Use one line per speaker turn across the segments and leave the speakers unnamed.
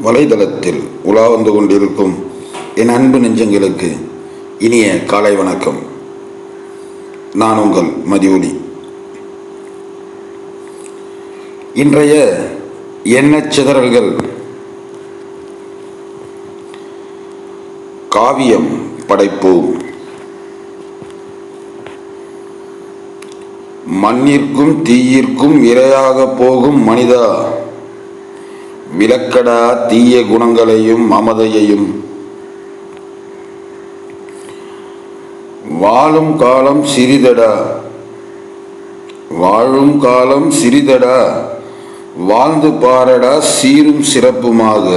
வலைதளத்தில் உலா வந்து கொண்டிருக்கும் என் அன்பு நெஞ்சங்களுக்கு இனிய காலை வணக்கம். நான் உங்கள் மதியொலி. இன்றைய எண்ணச் சிதறல்கள் காவியம் படைப்போம். மண்ணிற்கும் தீயிற்கும் இரையாக போகும் மனிதா, விலக்கடா தீய குணங்களையும் மமதையையும். வாழும் காலம் சிறிதடா, வாழும் காலம் சிறிதடா, வாழ்ந்து பாரடா சீரும் சிறப்புமாக.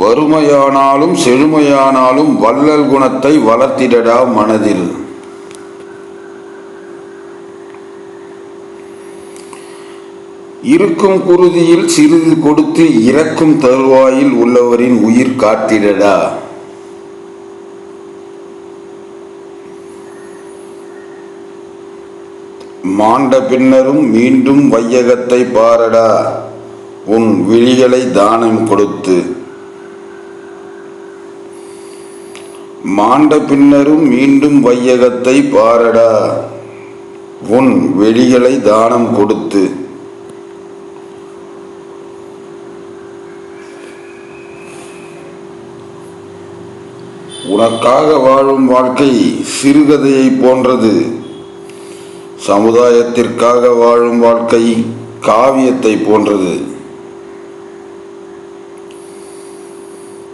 வறுமையானாலும் செழுமையானாலும் வள்ளல் குணத்தை வளர்த்திடடா மனதில். இருக்கும் குருதியில் சிறிது கொடுத்து இறக்கும் தருவாயில் உள்ளவரின் உயிர் காத்திடடா. மாண்ட பின்னரும் மீண்டும் வையகத்தை பாரடா உன் விழிகளை தானம் கொடுத்து. மாண்ட பின்னரும் மீண்டும் வையகத்தை பாரடா உன் விழிகளை தானம் கொடுத்து. உனக்காக வாழும் வாழ்க்கை சிறுகதையை போன்றது, சமுதாயத்திற்காக வாழும் வாழ்க்கை காவியத்தை போன்றது.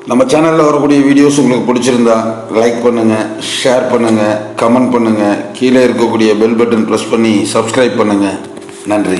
நம்ம சேனலில் வரக்கூடிய வீடியோஸ் உங்களுக்கு பிடிச்சிருந்தா லைக் பண்ணுங்க, ஷேர் பண்ணுங்க, கமெண்ட் பண்ணுங்க, கீழே இருக்கக்கூடிய பெல் பட்டன் ப்ரெஸ் பண்ணி சப்ஸ்கிரைப் பண்ணுங்க. நன்றி.